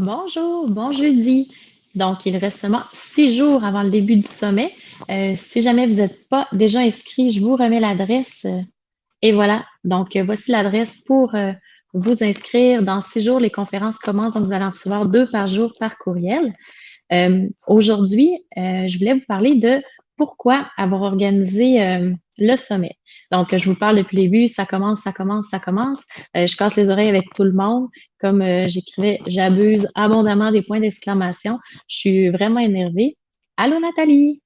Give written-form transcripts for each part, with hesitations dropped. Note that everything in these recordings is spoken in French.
Bonjour, bon jeudi. Donc, il reste seulement 6 jours avant le début du sommet. Si jamais vous n'êtes pas déjà inscrit, je vous remets l'adresse. Et voilà. Donc, voici l'adresse pour vous inscrire. Dans 6 jours, les conférences commencent, donc vous allez en recevoir 2 par jour par courriel. Aujourd'hui, je voulais vous parler de pourquoi avoir organisé le sommet. Donc, je vous parle depuis le début, ça commence, ça commence, ça commence. Je casse les oreilles avec tout le monde. Comme j'écrivais, j'abuse abondamment des points d'exclamation. Je suis vraiment énervée. Allô, Nathalie!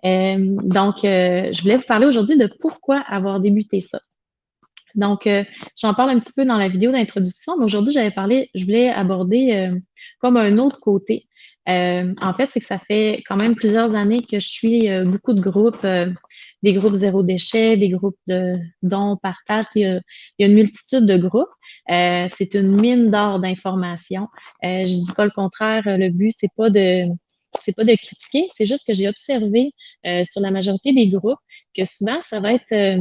Je voulais vous parler aujourd'hui de pourquoi avoir débuté ça. Donc, j'en parle un petit peu dans la vidéo d'introduction, mais aujourd'hui, je voulais aborder comme un autre côté. En fait, c'est que ça fait quand même plusieurs années que je suis beaucoup de groupes, des groupes zéro déchet, des groupes de dons, partage. Il y a une multitude de groupes. C'est une mine d'or d'informations. Je dis pas le contraire. Le but, c'est pas de critiquer. C'est juste que j'ai observé sur la majorité des groupes que souvent, ça va être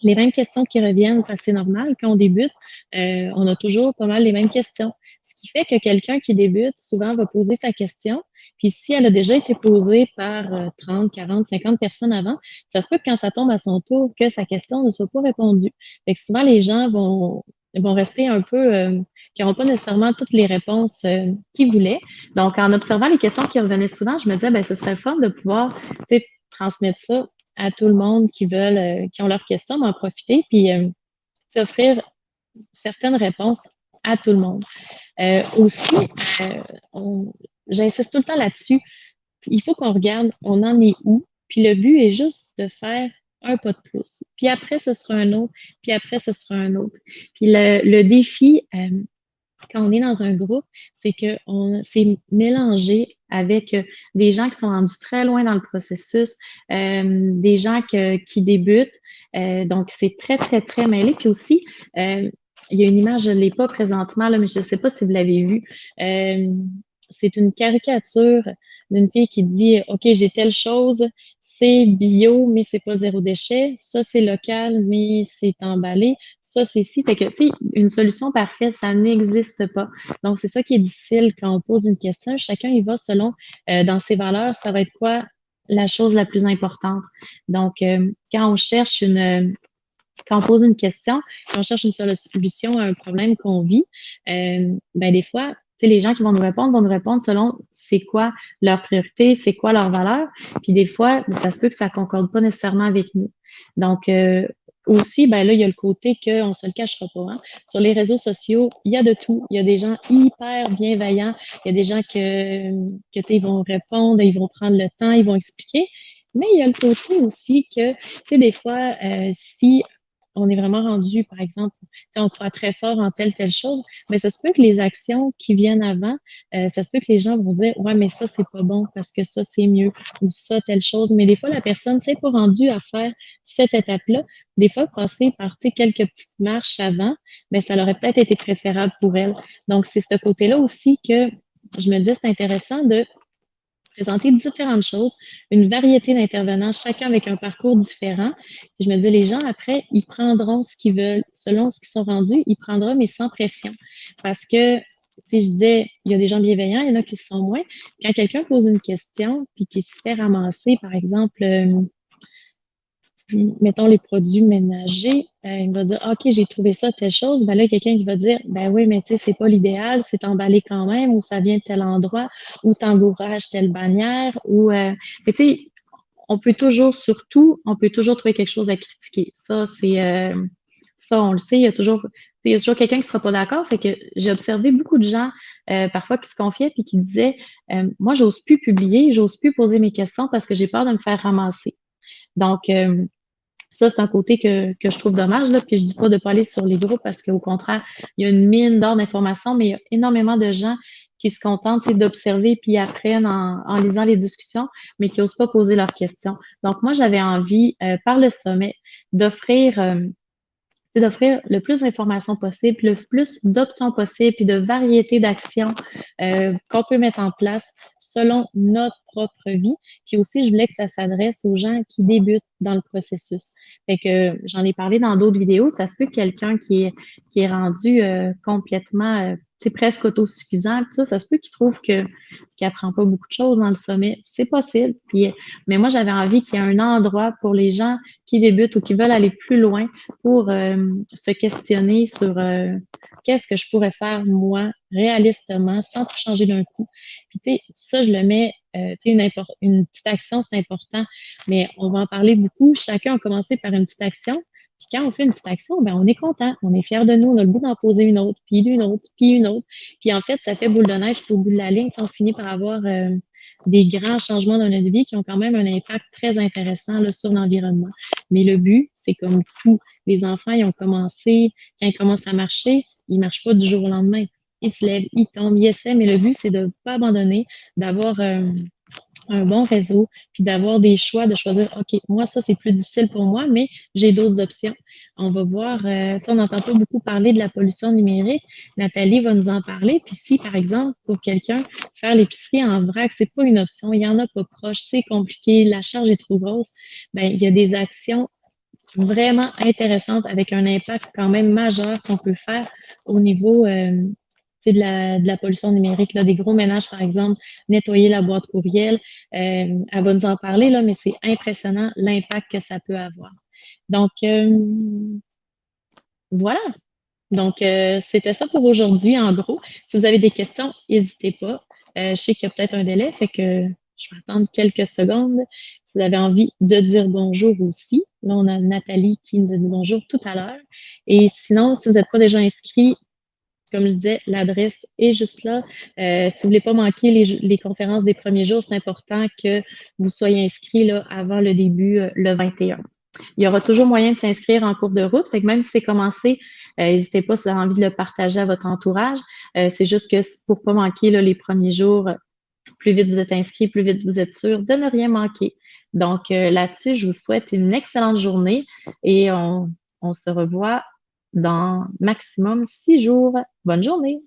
les mêmes questions qui reviennent, c'est normal. Quand on débute, on a toujours pas mal les mêmes questions. Ce qui fait que quelqu'un qui débute, souvent, va poser sa question. Puis si elle a déjà été posée par 30, 40, 50 personnes avant, ça se peut que quand ça tombe à son tour, que sa question ne soit pas répondue. Fait que souvent, les gens vont rester un peu, qui n'auront pas nécessairement toutes les réponses qu'ils voulaient. Donc, en observant les questions qui revenaient souvent, je me disais, ben, ce serait le fun de pouvoir, transmettre ça à tout le monde qui ont leurs questions, d'en profiter, puis offrir certaines réponses à tout le monde. Aussi, euh, on- j'insiste tout le temps là-dessus. Il faut qu'on regarde, on en est où, puis le but est juste de faire un pas de plus. Puis après, ce sera un autre, puis après, ce sera un autre. Puis le défi, quand on est dans un groupe, c'est qu'on s'est mélangé avec des gens qui sont rendus très loin dans le processus, des gens qui débutent. Donc, c'est très, très, très mêlé. Puis aussi, il y a une image, je ne l'ai pas présentement, là, mais je ne sais pas si vous l'avez vue. Euh, c'est une caricature d'une fille qui dit, OK, j'ai telle chose, c'est bio, mais c'est pas zéro déchet. Ça, c'est local, mais c'est emballé. Ça, c'est si. Fait que, tu sais, une solution parfaite, ça n'existe pas. Donc, c'est ça qui est difficile quand on pose une question. Chacun y va selon, dans ses valeurs, ça va être quoi la chose la plus importante. Donc, quand on pose une question, quand on cherche une solution à un problème qu'on vit, ben des fois, tu sais, les gens qui vont nous répondre selon c'est quoi leur priorité, c'est quoi leur valeur. Puis des fois, ça se peut que ça concorde pas nécessairement avec nous. Donc, aussi, ben là, il y a le côté qu'on se le cachera pas. Hein. Sur les réseaux sociaux, il y a de tout. Il y a des gens hyper bienveillants. Il y a des gens tu sais, ils vont répondre, ils vont prendre le temps, ils vont expliquer. Mais il y a le côté aussi que, tu sais, des fois, si on est vraiment rendu, par exemple, on croit très fort en telle chose, mais ça se peut que les actions qui viennent avant, ça se peut que les gens vont dire, ouais, mais ça, c'est pas bon parce que ça, c'est mieux, ou ça, telle chose. Mais des fois, la personne, c'est pas rendue à faire cette étape-là. Des fois, passer par, quelques petites marches avant, mais ça aurait peut-être été préférable pour elle. Donc, c'est ce côté-là aussi que je me dis, c'est intéressant de présenter différentes choses, une variété d'intervenants, chacun avec un parcours différent. Je me dis, les gens, après, ils prendront ce qu'ils veulent, selon ce qu'ils sont rendus, ils prendront, mais sans pression. Parce que, si je disais, il y a des gens bienveillants, il y en a qui sont moins. Quand quelqu'un pose une question, puis qui se fait ramasser, par exemple, mettons les produits ménagers, il va dire, OK, j'ai trouvé ça, telle chose. Ben là, quelqu'un qui va dire, ben oui, mais tu sais, c'est pas l'idéal, c'est emballé quand même, ou ça vient de tel endroit, ou t'encourages telle bannière, ou, mais tu sais, on peut toujours trouver quelque chose à critiquer. Ça, on le sait, il y a toujours quelqu'un qui sera pas d'accord. Fait que j'ai observé beaucoup de gens, parfois qui se confiaient puis qui disaient, moi, j'ose plus publier, j'ose plus poser mes questions parce que j'ai peur de me faire ramasser. Donc, ça, c'est un côté que je trouve dommage, là. Puis je dis pas de pas aller sur les groupes parce qu'au contraire, il y a une mine d'or d'informations, mais il y a énormément de gens qui se contentent, d'observer puis apprennent en lisant les discussions, mais qui n'osent pas poser leurs questions. Donc, moi, j'avais envie, par le sommet, d'offrir c'est d'offrir le plus d'informations possible, le plus d'options possibles, puis de variétés d'actions qu'on peut mettre en place selon notre propre vie. Puis aussi, je voulais que ça s'adresse aux gens qui débutent dans le processus. Fait que j'en ai parlé dans d'autres vidéos. Ça se peut que quelqu'un qui est rendu complètement, c'est presque autosuffisant, puis ça se peut qu'il trouve que qu'il apprend pas beaucoup de choses dans le sommet. C'est possible. Puis, mais moi, j'avais envie qu'il y ait un endroit pour les gens qui débutent ou qui veulent aller plus loin pour se questionner sur qu'est-ce que je pourrais faire moi réalistement sans tout changer d'un coup. Puis tu sais, ça, je le mets, tu sais, une petite action, c'est important, mais on va en parler beaucoup. Chacun a commencé par une petite action. Puis quand on fait une petite action, ben on est content, on est fier de nous, on a le goût d'en poser une autre, puis une autre, puis une autre. Puis en fait, ça fait boule de neige, puis au bout de la ligne, on finit par avoir des grands changements dans notre vie qui ont quand même un impact très intéressant là, sur l'environnement. Mais le but, c'est comme tout. Les enfants, ils ont commencé, quand ils commencent à marcher, ils marchent pas du jour au lendemain. Ils se lèvent, ils tombent, ils essaient, mais le but, c'est de ne pas abandonner, d'avoir un bon réseau, puis d'avoir des choix, de choisir, OK, moi, ça, c'est plus difficile pour moi, mais j'ai d'autres options. On va voir, on n'entend pas beaucoup parler de la pollution numérique. Nathalie va nous en parler. Puis si, par exemple, pour quelqu'un, faire l'épicerie en vrac, c'est pas une option, il y en a pas proche, c'est compliqué, la charge est trop grosse, ben, il y a des actions vraiment intéressantes avec un impact quand même majeur qu'on peut faire au niveau de la pollution numérique, là, des gros ménages, par exemple, nettoyer la boîte courriel. Elle va nous en parler, là, mais c'est impressionnant l'impact que ça peut avoir. Donc, voilà. Donc, c'était ça pour aujourd'hui, en gros. Si vous avez des questions, n'hésitez pas. Je sais qu'il y a peut-être un délai, fait que je vais attendre quelques secondes. Si vous avez envie de dire bonjour aussi, là, on a Nathalie qui nous a dit bonjour tout à l'heure. Et sinon, si vous n'êtes pas déjà inscrit, comme je disais, l'adresse est juste là. Si vous voulez pas manquer les conférences des premiers jours, c'est important que vous soyez inscrit là, avant le début, le 21. Il y aura toujours moyen de s'inscrire en cours de route. Fait que même si c'est commencé, n'hésitez pas si vous avez envie de le partager à votre entourage. C'est juste que pour pas manquer là, les premiers jours, plus vite vous êtes inscrit, plus vite vous êtes sûr de ne rien manquer. Donc là-dessus, je vous souhaite une excellente journée et on se revoit dans maximum 6 jours. Bonne journée!